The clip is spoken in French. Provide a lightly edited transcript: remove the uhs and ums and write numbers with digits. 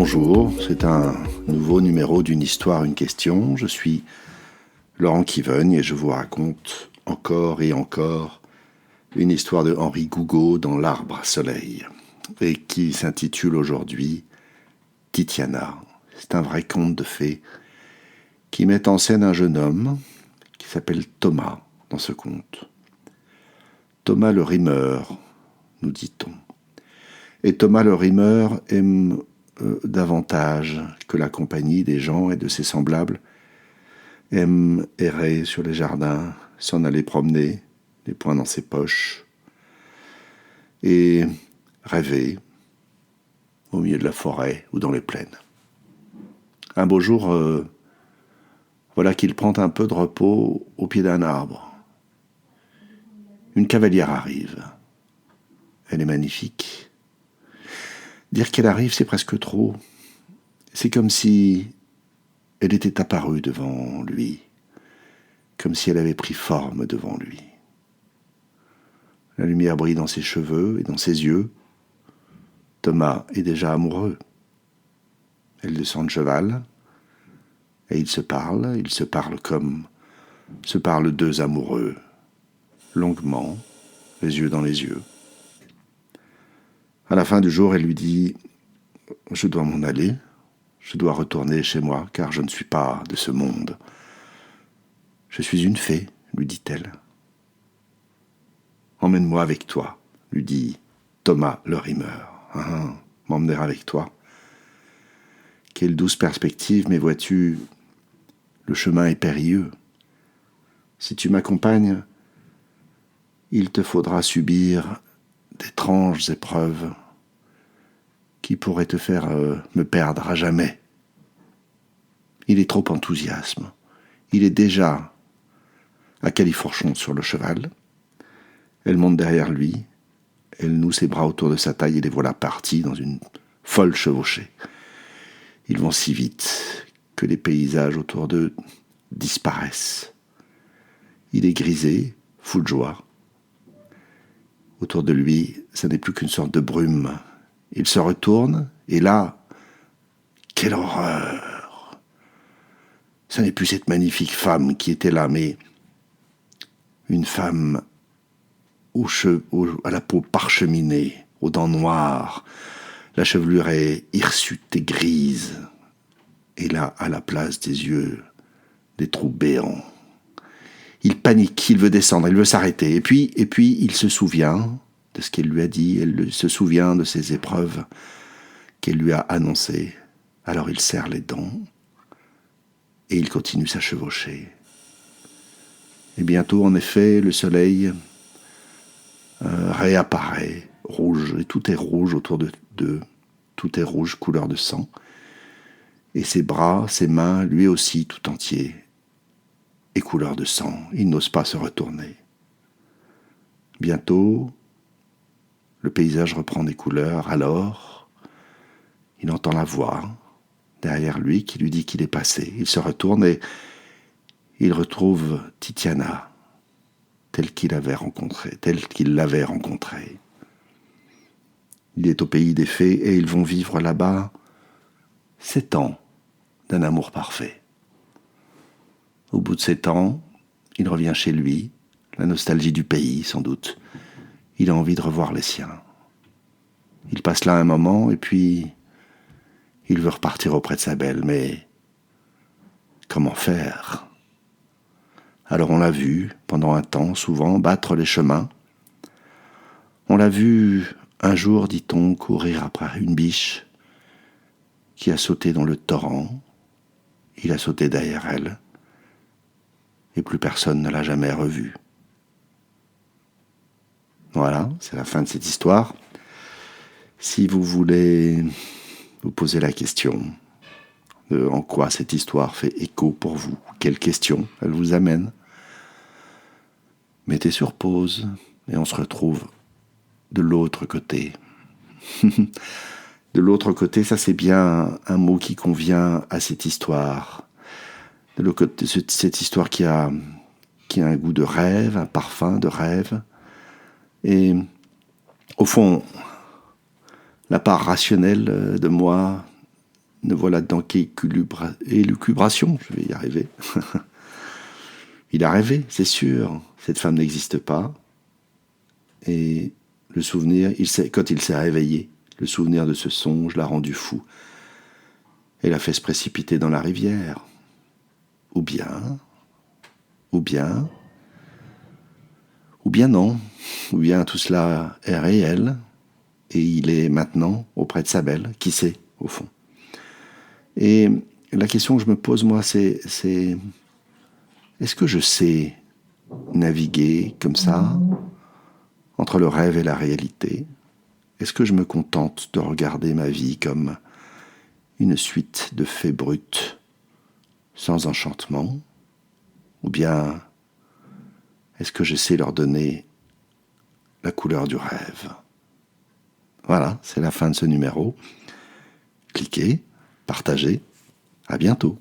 Bonjour, c'est un nouveau numéro d'une histoire, une question. Je suis Laurent Kivogne et je vous raconte encore et encore une histoire de Henri Gougaud dans L'Arbre à Soleil et qui s'intitule aujourd'hui Titiana. C'est un vrai conte de fées qui met en scène un jeune homme qui s'appelle Thomas dans ce conte. Thomas le rimeur, nous dit-on. Et Thomas le rimeur aime davantage que la compagnie des gens et de ses semblables, aime errer sur les jardins, s'en aller promener, les poings dans ses poches, et rêver au milieu de la forêt ou dans les plaines. Un beau jour, voilà qu'il prend un peu de repos au pied d'un arbre. Une cavalière arrive. Elle est magnifique. Dire qu'elle arrive, c'est presque trop. C'est comme si elle était apparue devant lui, comme si elle avait pris forme devant lui. La lumière brille dans ses cheveux et dans ses yeux. Thomas est déjà amoureux. Elle descend de cheval et ils se parlent comme se parlent deux amoureux, longuement, les yeux dans les yeux. À la fin du jour, elle lui dit « Je dois m'en aller, je dois retourner chez moi, car je ne suis pas de ce monde. Je suis une fée, lui dit-elle. Emmène-moi avec toi, lui dit Thomas le rimeur. M'emmener avec toi. Quelle douce perspective, mais vois-tu, le chemin est périlleux. Si tu m'accompagnes, il te faudra subir d'étranges épreuves qui pourraient te faire me perdre à jamais. Il est trop enthousiasme. Il est déjà à califourchon sur le cheval. Elle monte derrière lui. Elle noue ses bras autour de sa taille et les voilà partis dans une folle chevauchée. Ils vont si vite que les paysages autour d'eux disparaissent. Il est grisé, fou de joie. Autour de lui, ce n'est plus qu'une sorte de brume. Il se retourne, et là, quelle horreur! Ce n'est plus cette magnifique femme qui était là, mais une femme à la peau parcheminée, aux dents noires, la chevelure est hirsute et grise, et là, à la place des yeux, des trous béants. Il panique, il veut descendre, il veut s'arrêter, et puis il se souvient de ce qu'elle lui a dit, elle se souvient de ses épreuves qu'elle lui a annoncées. Alors il serre les dents, et il continue sa chevauchée. Et bientôt, en effet, le soleil réapparaît, rouge, et tout est rouge autour d'eux, tout est rouge, couleur de sang, et ses bras, ses mains, lui aussi, tout entier, et couleur de sang. Il n'ose pas se retourner. Bientôt, le paysage reprend des couleurs, alors, il entend la voix derrière lui qui lui dit qu'il est passé. Il se retourne et il retrouve Titiana, telle qu'il l'avait rencontrée. Il est au pays des fées et ils vont vivre là-bas 7 ans d'un amour parfait. Au bout de 7 ans, il revient chez lui, la nostalgie du pays sans doute. Il a envie de revoir les siens. Il passe là un moment et puis il veut repartir auprès de sa belle, mais comment faire ? Alors on l'a vu, pendant un temps, souvent, battre les chemins. On l'a vu, un jour, dit-on, courir après une biche qui a sauté dans le torrent. Il a sauté derrière elle, et plus personne ne l'a jamais revu. Voilà, c'est la fin de cette histoire. Si vous voulez vous poser la question de en quoi cette histoire fait écho pour vous, quelle question elle vous amène, mettez sur pause et on se retrouve de l'autre côté. De l'autre côté, ça c'est bien un mot qui convient à cette histoire. De l'autre côté, cette histoire qui a un goût de rêve, un parfum de rêve. Et au fond, la part rationnelle de moi ne voilà dans qu'élucubration, je vais y arriver. Il a rêvé, c'est sûr, cette femme n'existe pas. Et le souvenir, quand il s'est réveillé, le souvenir de ce songe l'a rendu fou et l'a fait se précipiter dans la rivière. Ou bien non, ou bien tout cela est réel et il est maintenant auprès de sa belle, qui sait, au fond. Et la question que je me pose, moi, c'est est-ce que je sais naviguer comme ça, entre le rêve et la réalité? Est-ce que je me contente de regarder ma vie comme une suite de faits bruts, sans enchantement? Ou bien est-ce que je sais leur donner la couleur du rêve? Voilà, c'est la fin de ce numéro. Cliquez, partagez, à bientôt.